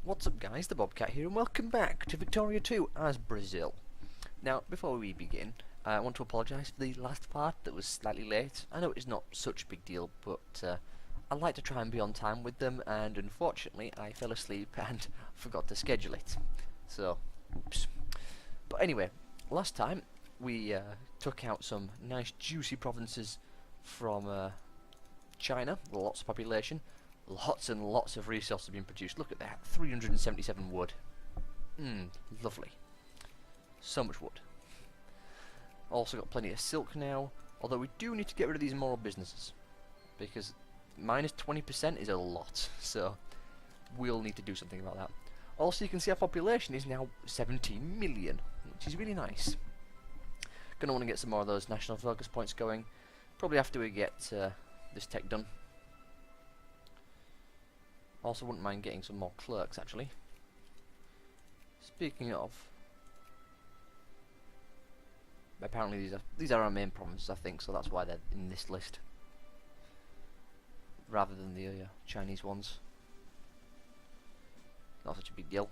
What's up guys, the Bobcat here and welcome back to Victoria 2 as Brazil. Now before we begin, I want to apologise for the last part that was slightly late. I know it's not such a big deal, but I like to try and be on time with them, and unfortunately I fell asleep and forgot to schedule it. So, oops. But anyway, last time we took out some nice juicy provinces from China, lots of population. Lots and lots of resources have been produced. Look at that, 377 wood. Lovely. So much wood. Also got plenty of silk now, although we do need to get rid of these immoral businesses, because minus 20% is a lot, so we'll need to do something about that. Also, you can see our population is now 17 million, which is really nice. Gonna want to get some more of those national focus points going, probably after we get this tech done. Also wouldn't mind getting some more clerks, actually. Speaking of, apparently these are our main provinces, I think, so that's why they're in this list rather than the Chinese ones. Not such a big deal.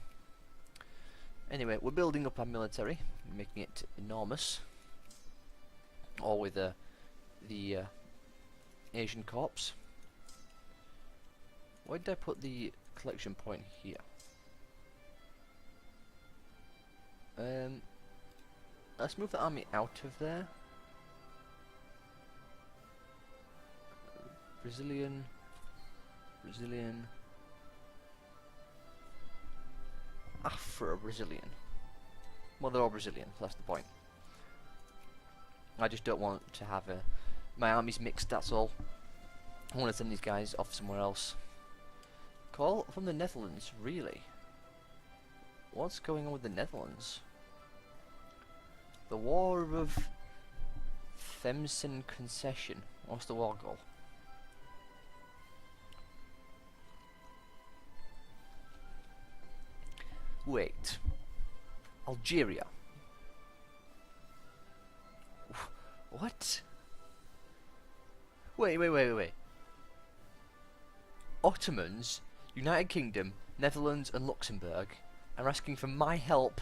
Anyway, we're building up our military, making it enormous, all with the Asian Corps. Why did I put the collection point here? Let's move the army out of there. Brazilian. Afro-Brazilian. Well, they're all Brazilian, that's the point. I just don't want to have my armies mixed, that's all. I want to send these guys off somewhere else. Call from the Netherlands, really? What's going on with the Netherlands? The War of Themsen Concession. What's the war goal? Wait. Algeria. What? Wait. Ottomans, United Kingdom, Netherlands and Luxembourg are asking for my help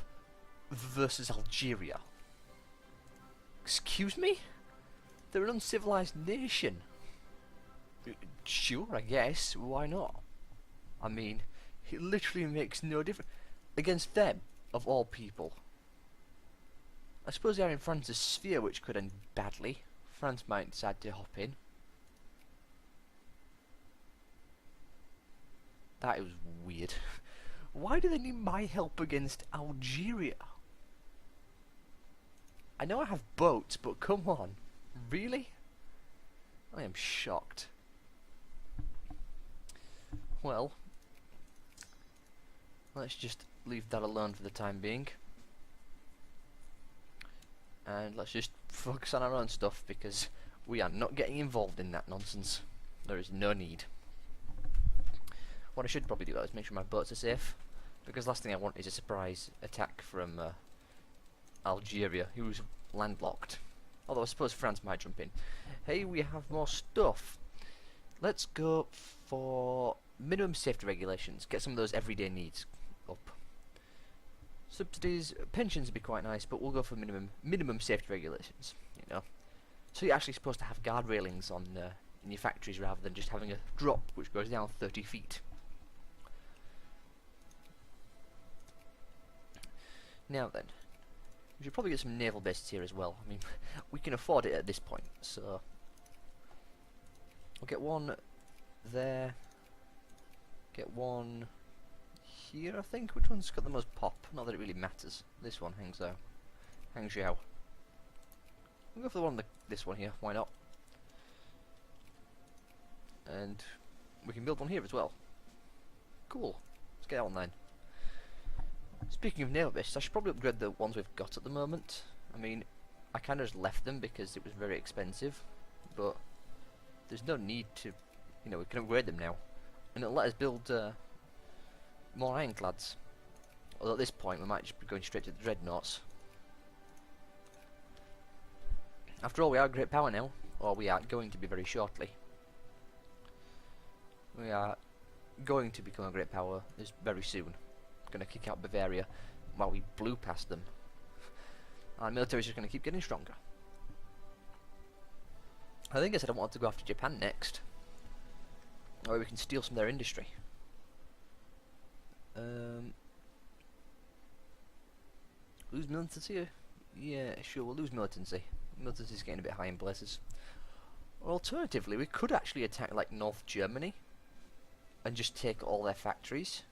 versus Algeria. Excuse me? They're an uncivilized nation. Sure, I guess. Why not? I mean, it literally makes no difference. Against them, of all people. I suppose they are in France's sphere, which could end badly. France might decide to hop in. That was weird. Why do they need my help against Algeria? I know I have boats, but come on. Really? I am shocked. Well, let's just leave that alone for the time being. And let's just focus on our own stuff, because we are not getting involved in that nonsense. There is no need. What I should probably do is make sure my boats are safe, because last thing I want is a surprise attack from Algeria, who's landlocked. Although I suppose France might jump in. Hey, we have more stuff. Let's go for minimum safety regulations. Get some of those everyday needs up. Subsidies, pensions would be quite nice, but we'll go for minimum safety regulations. You know, so you're actually supposed to have guard railings on in your factories rather than just having a drop which goes down 30 feet. Now then, we should probably get some naval bases here as well. I mean, we can afford it at this point, so we'll get one there, get one here, I think. Which one's got the most pop? Not that it really matters. This one, Hangzhou. We'll go for the one, this one here, why not? And we can build one here as well. Cool, let's get that one then. Speaking of naval bases, I should probably upgrade the ones we've got at the moment. I mean, I kind of just left them because it was very expensive, but there's no need to, you know, we can upgrade them now. And it'll let us build more ironclads. Although at this point we might just be going straight to the dreadnoughts. After all, we are a great power now, or we are going to be very shortly. We are going to become a great power very soon. going to kick out Bavaria while we blew past them. Our military is just going to keep getting stronger. I think I said I wanted to go after Japan next, where we can steal some of their industry. Lose militancy? Yeah, sure, we'll lose militancy. Militancy's getting a bit high in places. Or alternatively, we could actually attack like North Germany and just take all their factories.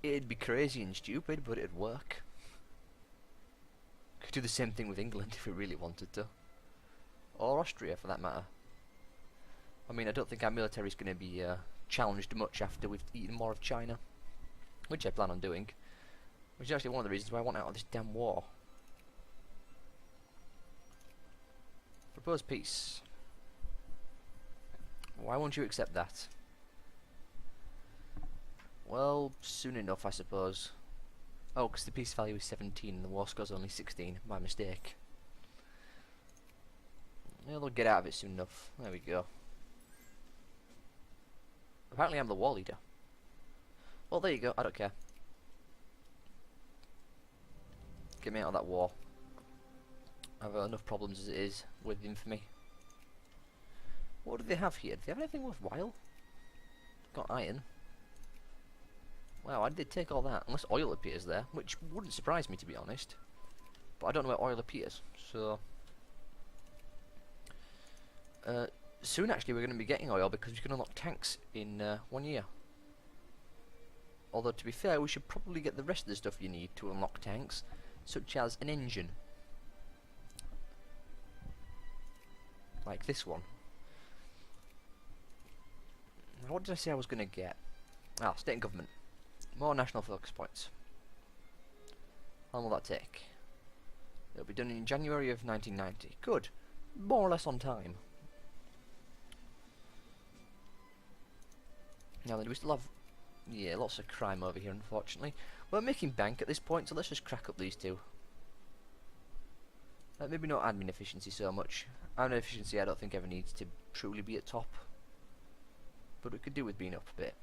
It'd be crazy and stupid, but it'd work. Could do the same thing with England if we really wanted to. Or Austria, for that matter. I mean, I don't think our military is going to be challenged much after we've eaten more of China, which I plan on doing. Which is actually one of the reasons why I want out of this damn war. Propose peace. Why won't you accept that? Well, soon enough, I suppose. Oh, because the peace value is 17 and the war score's only 16. My mistake. Yeah, they'll get out of it soon enough. There we go. Apparently I'm the war leader. Well, there you go. I don't care. Get me out of that war. I've got enough problems as it is with infamy. What do they have here? Do they have anything worthwhile? Got iron. Wow, why did they take all that? Unless oil appears there, which wouldn't surprise me, to be honest. But I don't know where oil appears, so... soon, actually, we're going to be getting oil because we can unlock tanks in 1 year. Although, to be fair, we should probably get the rest of the stuff you need to unlock tanks, such as an engine. Like this one. Now, what did I say I was going to get? Ah, state and government. More national focus points. How long will that take? It'll be done in January of 1990. Good. More or less on time. Now then, we still have... yeah, lots of crime over here, unfortunately. We're making bank at this point, so let's just crack up these two. Maybe not admin efficiency so much. Admin efficiency I don't think ever needs to truly be at top. But we could do with being up a bit.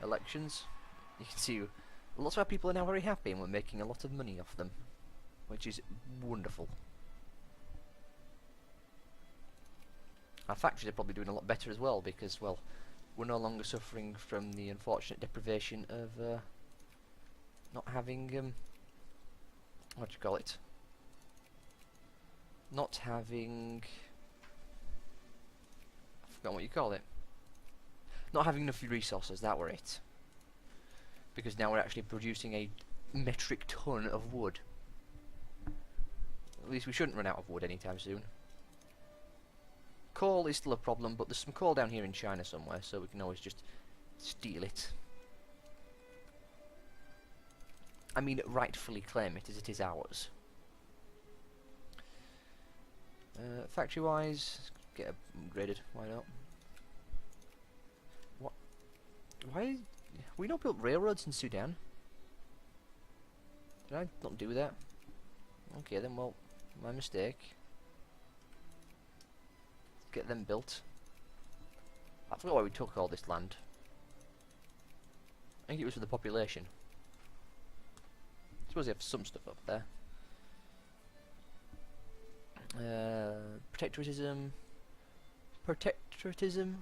Elections. You can see lots of our people are now very happy and we're making a lot of money off them. Which is wonderful. Our factories are probably doing a lot better as well because, well, we're no longer suffering from the unfortunate deprivation of not having, what do you call it? Not having... I forgot what you call it. Not having enough resources, that were it. Because now we're actually producing a metric ton of wood. At least we shouldn't run out of wood anytime soon. Coal is still a problem, but there's some coal down here in China somewhere, so we can always just steal it. I mean, rightfully claim it as it is ours. Factory-wise, get upgraded. Why not? What? Why? We not built railroads in Sudan? Did I not do that? Okay then, well, my mistake. Get them built. I forgot why we took all this land. I think it was for the population. I suppose they have some stuff up there. Protectoratism. Protectoratism?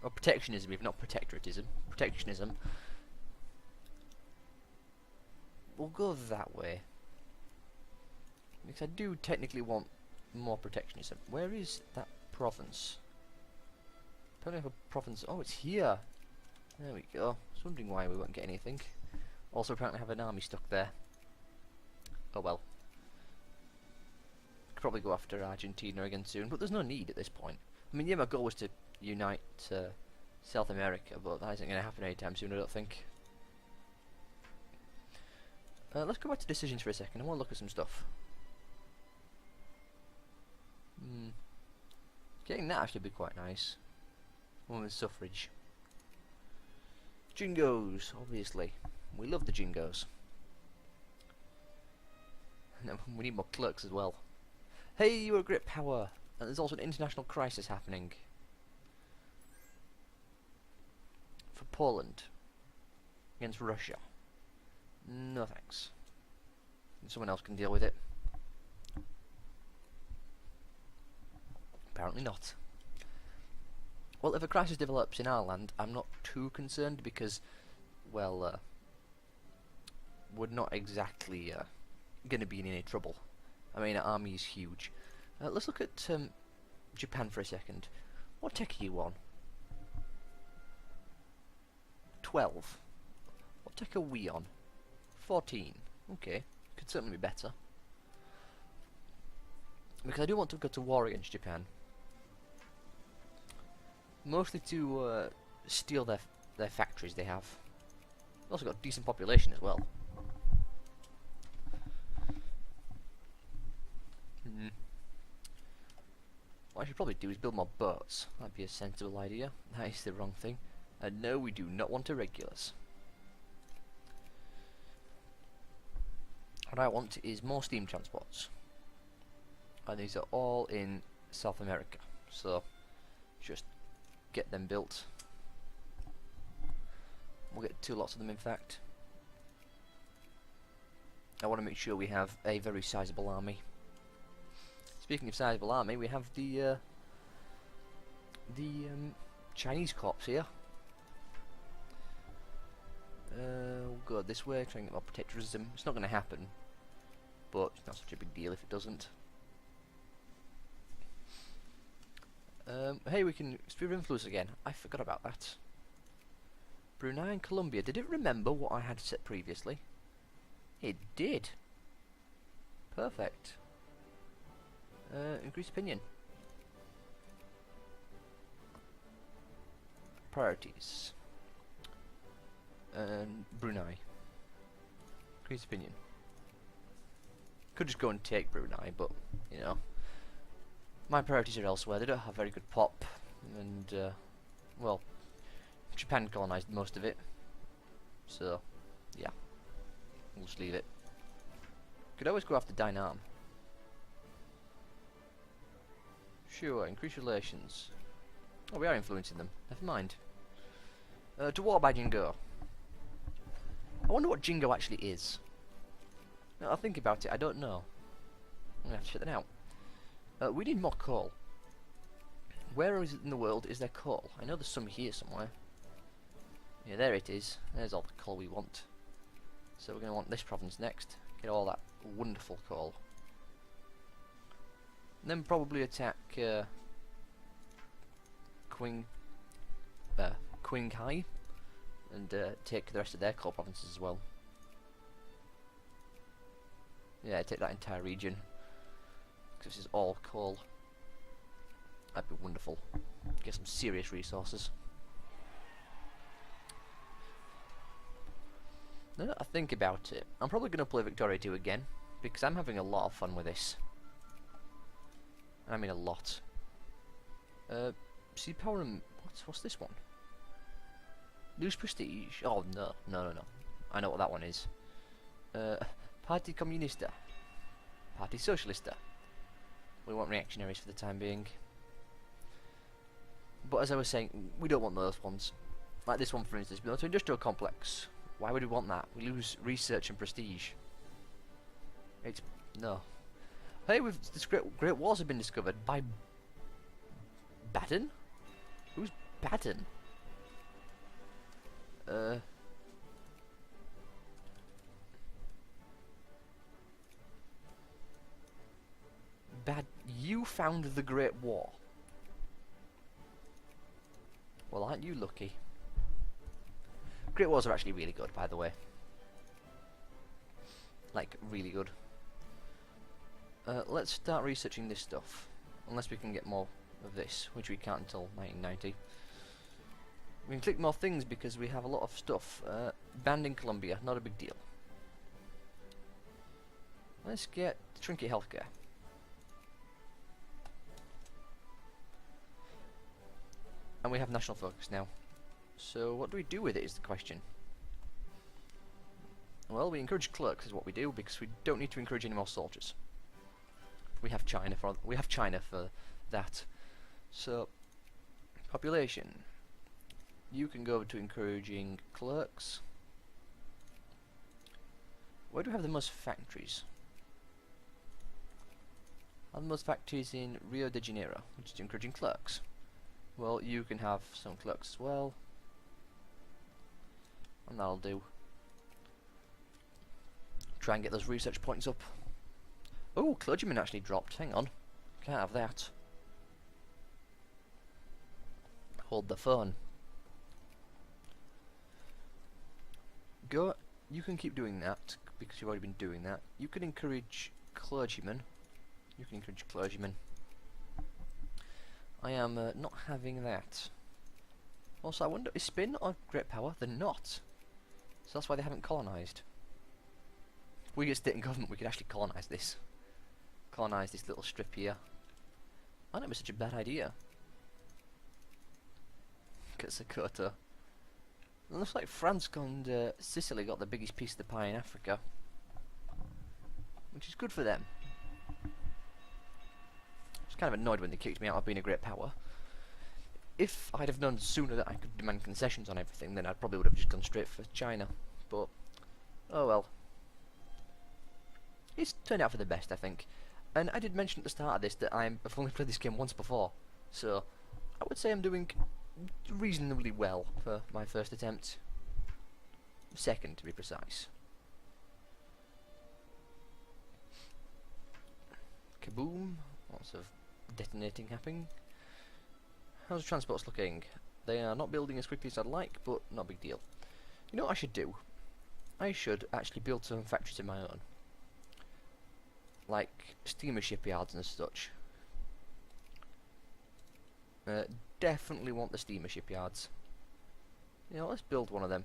Or protectionism, if not protectoratism. Protectionism. We'll go that way. Because I do technically want more protectionism. Where is that province? Don't have a province. Oh, it's here. There we go. I was wondering why we won't get anything. Also, apparently have an army stuck there. Oh well. Could probably go after Argentina again soon, but there's no need at this point. I mean, yeah, my goal was to unite South America, but that isn't going to happen anytime soon, I don't think. Let's go back to decisions for a second. I want to look at some stuff. Getting that actually would be quite nice. Women's suffrage. Jingos, obviously. We love the Jingos. No, we need more clerks as well. Hey, you're a great power! And there's also an international crisis happening. For Poland. against Russia. No thanks. Someone else can deal with it. Apparently not. Well, if a crisis develops in our land, I'm not too concerned because, well, we're not exactly going to be in any trouble. I mean, our army is huge. Let's look at Japan for a second. What tech are you on? 12. What tech are we on? 14. Okay, could certainly be better. Because I do want to go to war against Japan. Mostly to steal their factories they have. They've also got a decent population as well. What I should probably do is build more boats. That'd be a sensible idea. That is the wrong thing. And no, we do not want irregulars. What I want is more steam transports. And these are all in South America. So, just get them built. We'll get 2 lots of them, in fact. I want to make sure we have a very sizable army. Speaking of sizable army, we have the Chinese corps here. We'll go this way, try and get more protectorism. It's not going to happen, but it's not such a big deal if it doesn't. Hey, we can sphere of influence again. I forgot about that. Brunei and Colombia. Did it remember what I had set previously? It did. Perfect. Increased opinion. Priorities. Brunei. Increased opinion. Could just go and take Brunei, but, you know. My priorities are elsewhere. They don't have very good pop, and well, Japan colonized most of it, so yeah, we'll just leave it. Could always go after Dynam. Sure, increase relations. Oh, we are influencing them. Never mind. To war by Jingo. I wonder what Jingo actually is. Now, I'll think about it. I don't know. I'm gonna have to check that out. We need more coal. Where is it in the world is there coal? I know there's some here somewhere. Yeah, there it is. There's all the coal we want. So we're going to want this province next. Get all that wonderful coal. And then probably attack Qinghai and take the rest of their coal provinces as well. Yeah, take that entire region. This is all coal. That'd be wonderful. Get some serious resources. Now that I think about it, I'm probably going to play Victoria 2 again, because I'm having a lot of fun with this. I mean a lot. See power and... What's this one? Lose prestige? Oh no, no. I know what that one is. Party Comunista. Party Socialista. We want reactionaries for the time being. But as I was saying, we don't want those ones. Like this one for instance, military industrial complex. Why would we want that? We lose research and prestige. It's... no. Hey, this great walls have been discovered by... Baden? Who's Baden? You found the Great Wall. Well, aren't you lucky? Great Wars are actually really good, by the way. Like, really good. Let's start researching this stuff. Unless we can get more of this, which we can't until 1990. We can click more things because we have a lot of stuff. Banned in Colombia, not a big deal. Let's get Trinket Healthcare. And we have national focus now. So what do we do with it is the question. Well, we encourage clerks is what we do because we don't need to encourage any more soldiers. We have China for that. So population. You can go to encouraging clerks. Where do we have the most factories? Are the most factories in Rio de Janeiro, which is encouraging clerks. Well, you can have some clerks as well. And that'll do. Try and get those research points up. Oh, clergyman actually dropped. Hang on. Can't have that. Hold the phone. Go. You can keep doing that because you've already been doing that. You can encourage clergymen. You can encourage clergymen. I am not having that. Also, I wonder, is Spain not a great power? They're not. So that's why they haven't colonised. If we get state and government, we could actually colonise this. Colonise this little strip here. I don't know, such a bad idea. Quetzalcoatl. It looks like France and Sicily got the biggest piece of the pie in Africa. Which is good for them. I was kind of annoyed when they kicked me out of being a great power. If I'd have known sooner that I could demand concessions on everything, then I probably would have just gone straight for China. But, oh well. It's turned out for the best, I think. And I did mention at the start of this that I've only played this game once before. So, I would say I'm doing reasonably well for my first attempt. Second, to be precise. Kaboom. Lots of detonating happening. How's the transports looking? They are not building as quickly as I'd like, but not a big deal. You know what I should do? I should actually build some factories of my own. Like steamer shipyards and such. Definitely want the steamer shipyards. You know, let's build one of them.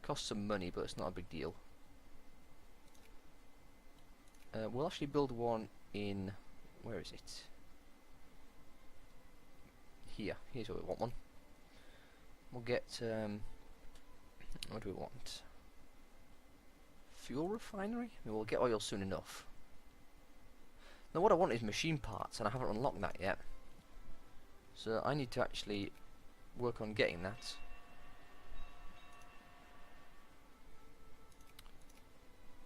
Costs some money, but it's not a big deal. We'll actually build one in... where is it? Here. Here's where we want one. We'll get... what do we want? Fuel refinery? We'll get oil soon enough. Now what I want is machine parts, and I haven't unlocked that yet. So I need to actually work on getting that.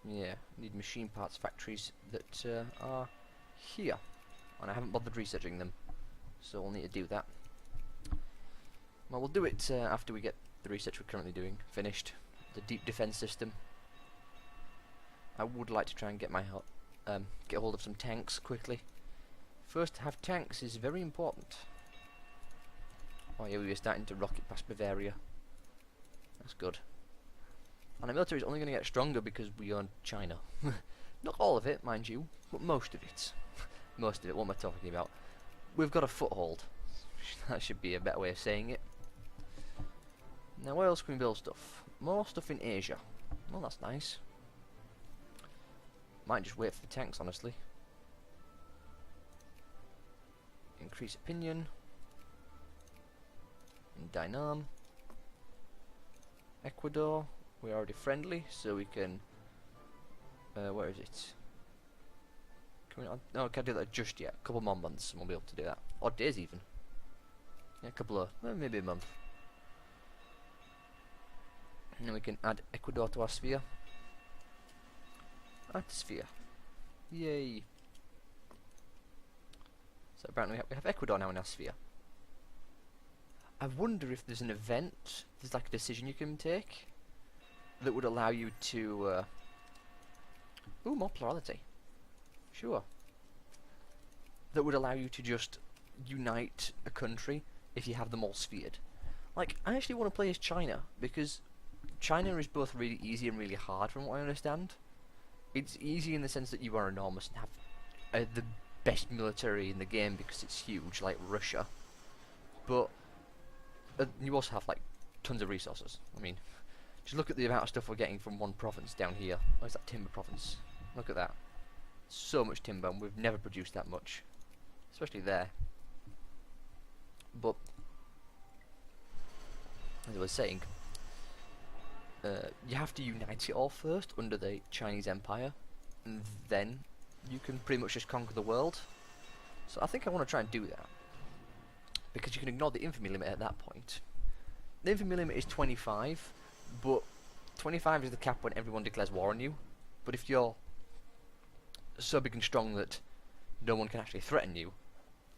Yeah, need machine parts factories that are here, and I haven't bothered researching them, so we'll need to do that. Well, we'll do it after we get the research we're currently doing finished. The deep defense system. I would like to try and get my get hold of some tanks quickly. First, to have tanks is very important. Oh yeah, we were starting to rocket past Bavaria. That's good. And the military is only going to get stronger because we own China. Not all of it, mind you, but most of it. Most of it, what am I talking about? We've got a foothold. That should be a better way of saying it. Now where else can we build stuff? More stuff in Asia. Well, that's nice. Might just wait for the tanks, honestly. Increase opinion. In Dynam. Ecuador. We're already friendly, so we can... where is it? Can we not... No, can't do that just yet. A couple more months and we'll be able to do that. Or days even. Yeah, a couple of... maybe a month. And then we can add Ecuador to our sphere. Add sphere. Yay. So apparently we have Ecuador now in our sphere. I wonder if there's an event, there's like a decision you can take that would allow you to ooh, more plurality. Sure. That would allow you to just unite a country if you have them all sphered. Like, I actually want to play as China, because China is both really easy and really hard from what I understand. It's easy in the sense that you are enormous and have the best military in the game because it's huge, like Russia. But you also have like tons of resources. I mean, just look at the amount of stuff we're getting from one province down here. Where's that timber province? Look at that. So much timber, and we've never produced that much. Especially there. But, as I was saying, you have to unite it all first under the Chinese Empire, and then you can pretty much just conquer the world. So I think I want to try and do that, because you can ignore the infamy limit at that point. The infamy limit is 25, but 25 is the cap when everyone declares war on you, but if you're so big and strong that no one can actually threaten you,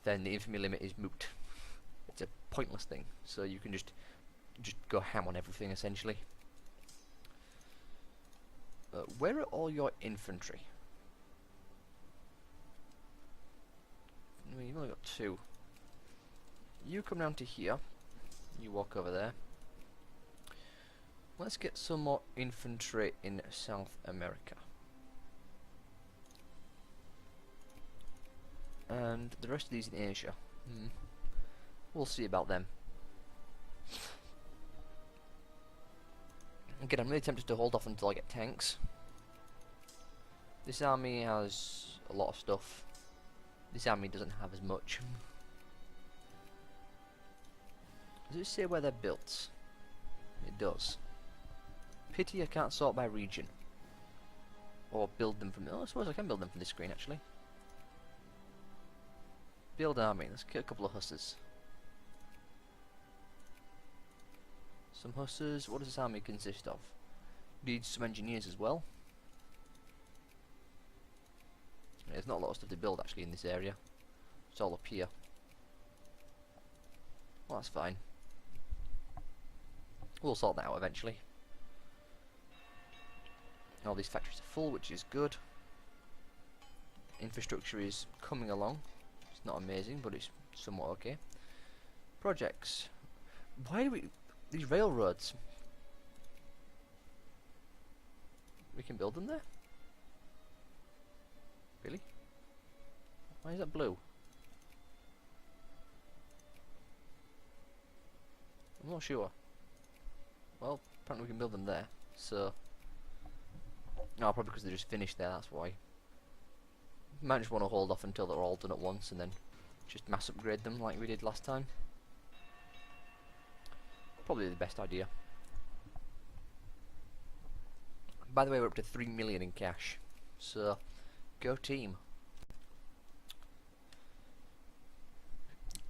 then the infamy limit is moot. It's a pointless thing, so you can just go ham on everything essentially. Where are all your infantry? No, you've only got 2. You come down to here. You walk over there. Let's get some more infantry in South America. And the rest of these in Asia. We'll see about them. Again, I'm really tempted to hold off until I get tanks. This army has a lot of stuff. This army doesn't have as much. Does it say where they're built? It does. Pity I can't sort by region. Or build them from... Oh, I suppose I can build them from this screen actually. Build army. Let's get a couple of hussars. Some hussars. What does this army consist of? Needs some engineers as well. Yeah, there's not a lot of stuff to build actually in this area. It's all up here. Well, that's fine. We'll sort that out eventually. All these factories are full, which is good. Infrastructure is coming along. It's not amazing, but it's somewhat okay. Projects. Why do we... These railroads. We can build them there? Really? Why is that blue? I'm not sure. Well, apparently we can build them there. So... No, probably because they're just finished there, that's why. Might just want to hold off until they're all done at once and then just mass upgrade them like we did last time. Probably the best idea. By the way, we're up to 3 million in cash. So, go team.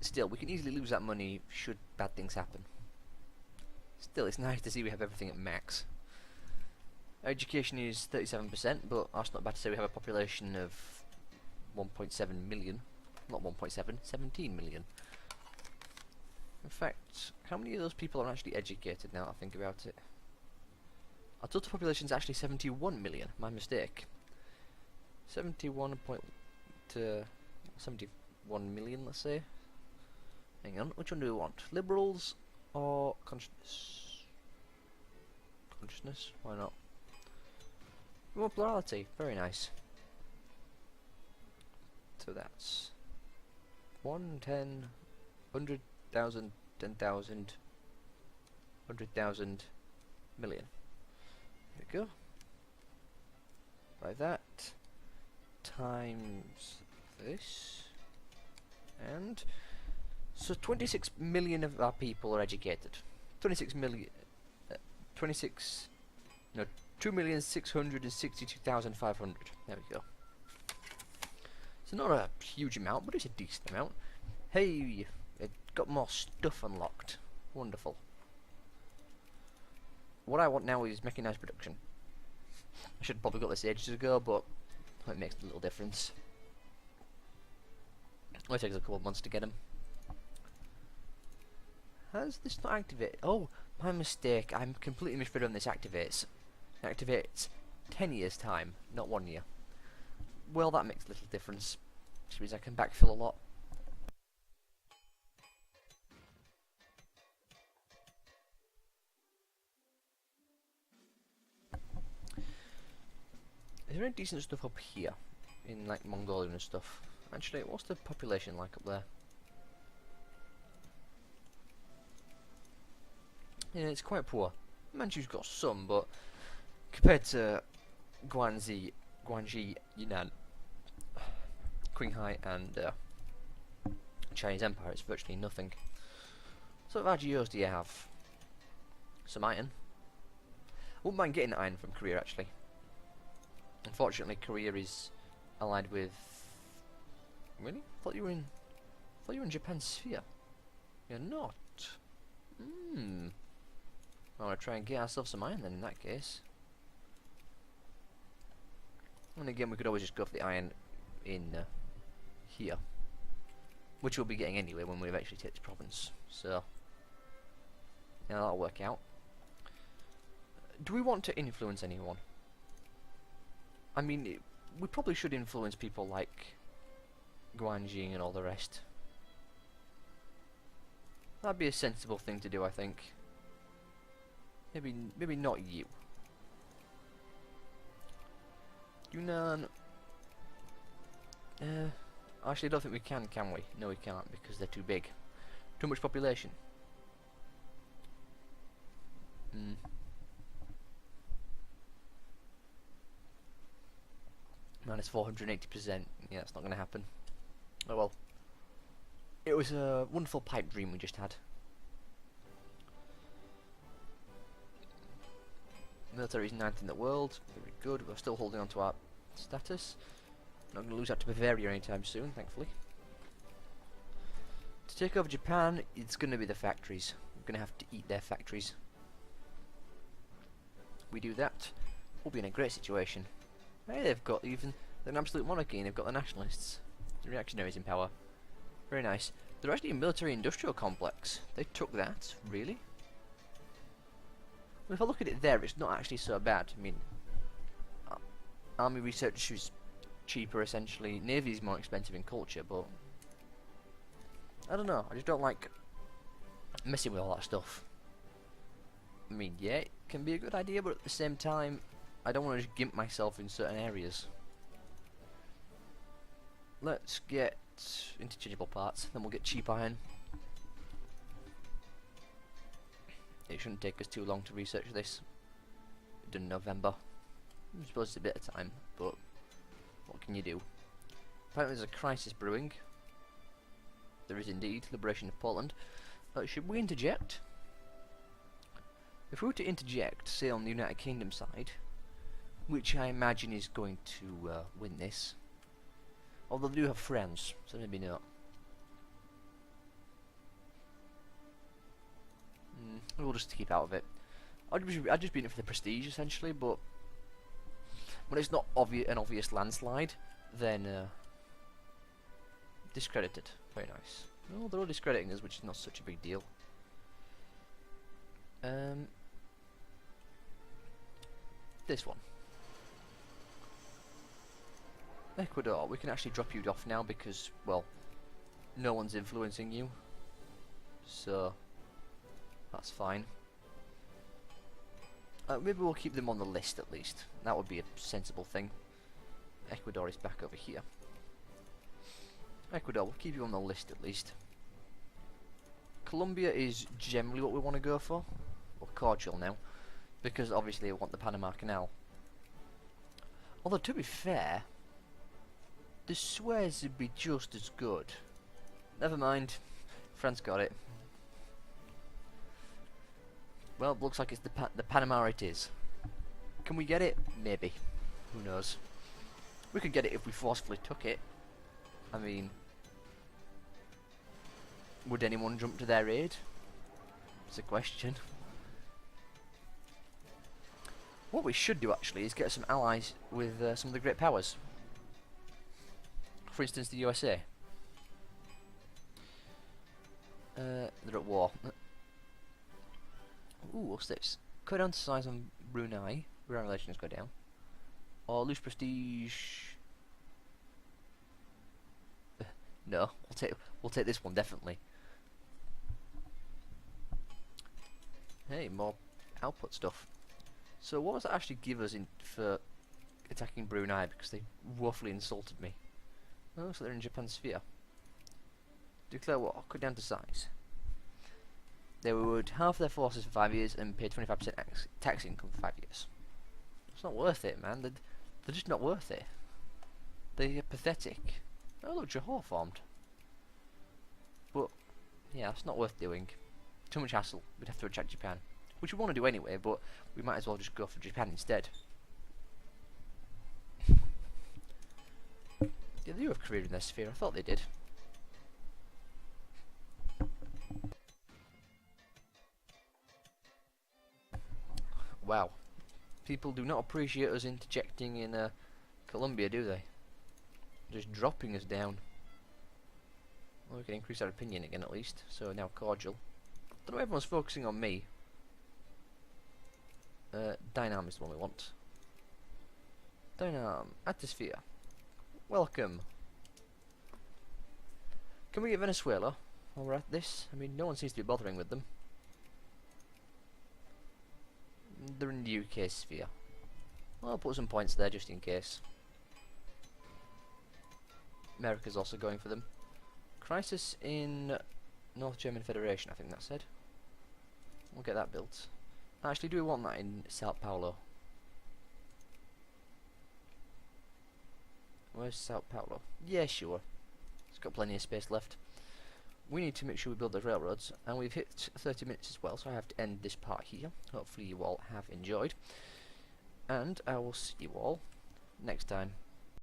Still, we can easily lose that money should bad things happen. Still, it's nice to see we have everything at max. Education is 37%, but that's not bad to say we have a population of 1.7 million. Not 1.7, 17 million. In fact, how many of those people are actually educated now that I think about it? Our total population is actually 71 million, my mistake. 71 million, let's say. Hang on, which one do we want? Liberals or consciousness? Consciousness? Why not? We want plurality, very nice. So that's 1, 10, 100,000, 10,000, 100,000, million. There we go. Like that. Times this. And so 26 million of our people are educated. 26 million. 2,662,500. There we go. So not a huge amount, but it's a decent amount. Hey, it got more stuff unlocked. Wonderful. What I want now is mechanized production. I should have probably got this ages ago, but it makes a little difference. Only takes a couple of months to get them. Has this not activated? Oh, my mistake. I'm completely misread on this activates. It activates 10 years time, not 1 year. Well, that makes a little difference. Which means I can backfill a lot. Is there any decent stuff up here? In like Mongolia and stuff? Actually, what's the population like up there? Yeah, it's quite poor. Manchu's got some, but compared to Guangxi, Yunnan, Qinghai and Chinese Empire, it's virtually nothing. So what RGOs do you have? Some iron. I wouldn't mind getting iron from Korea actually. Unfortunately, Korea is allied with. Really? I thought you were in Japan's sphere. You're not. I want to try and get ourselves some iron then in that case. And again, we could always just go for the iron in here, which we'll be getting anyway when we eventually take this province. So, yeah, that'll work out. Do we want to influence anyone? I mean, we probably should influence people like Guanjing and all the rest. That'd be a sensible thing to do, I think. Maybe not you. Yunnan. Actually, I don't think we can we? No, we can't, because they're too big. Too much population. Minus 480%. Yeah, it's not going to happen. Oh well. It was a wonderful pipe dream we just had. Military is 9th in the world. Very good. We're still holding on to our status. Not going to lose out to Bavaria anytime soon, thankfully. To take over Japan, it's going to be the factories. We're going to have to eat their factories. We do that, we'll be in a great situation. Hey, they've got even an absolute monarchy, and they've got the nationalists, the reactionaries in power. Very nice. They're actually a military-industrial complex. They took that, really? Well, if I look at it there, it's not actually so bad. I mean, army research is cheaper, essentially. Navy is more expensive in culture, but I don't know. I just don't like messing with all that stuff. I mean, yeah, it can be a good idea, but at the same time, I don't want to just gimp myself in certain areas. Let's get interchangeable parts, then we'll get cheap iron. It shouldn't take us too long to research this. We're done in November. I suppose it's a bit of time, but what can you do? Apparently there's a crisis brewing. There is indeed. Liberation of Poland. Should we interject? If we were to interject, say on the United Kingdom side, which I imagine is going to win this, although they do have friends, so maybe not. We'll just keep out of it. I'd just be in it for the prestige, essentially, but when it's not an obvious landslide, then discredited. Very nice. No, they're all discrediting us, which is not such a big deal. This one. Ecuador, we can actually drop you off now because, well, no one's influencing you. So, that's fine. Maybe we'll keep them on the list at least. That would be a sensible thing. Ecuador is back over here. Ecuador, we'll keep you on the list at least. Colombia is generally what we want to go for. Or cordial now. Because obviously we want the Panama Canal. Although to be fair, the Suez would be just as good. Never mind. France got it. Well, it looks like it's the Panama it is. Can we get it? Maybe. Who knows? We could get it if we forcefully took it. I mean, would anyone jump to their aid? It's a question. What we should do actually is get some allies with some of the great powers. For instance, the USA. They're at war. Ooh, what's this? Cut down to size on Brunei. Brunei relations go down. Or lose prestige. No, we'll take this one definitely. Hey, more output stuff. So what does that actually give us for attacking Brunei? Because they woefully insulted me. Oh, so they're in Japan's sphere. Declare war. Cut down to size. They would halve their forces for 5 years and pay 25% tax income for 5 years. It's not worth it, man. They're just not worth it. They're pathetic. Oh look, Johor formed. But yeah, it's not worth doing. Too much hassle. We'd have to attack Japan, which we want to do anyway, but we might as well just go for Japan instead. Yeah, they do have career in their sphere. I thought they did. Wow. People do not appreciate us interjecting in Colombia, do they? Just dropping us down. Well, we can increase our opinion again at least. So now cordial. Don't know, everyone's focusing on me. Dynam is the one we want. Dynam. Atmosphere. Welcome. Can we get Venezuela while we're at this? I mean, no one seems to be bothering with them. They're in the UK sphere. Well, I'll put some points there just in case. America's also going for them. Crisis in North German Federation, I think that said. We'll get that built. Actually, do we want that in Sao Paulo? Where's Sao Paulo? Yeah, sure. It's got plenty of space left. We need to make sure we build the railroads, and we've hit 30 minutes as well, so I have to end this part here. Hopefully you all have enjoyed, and I will see you all next time.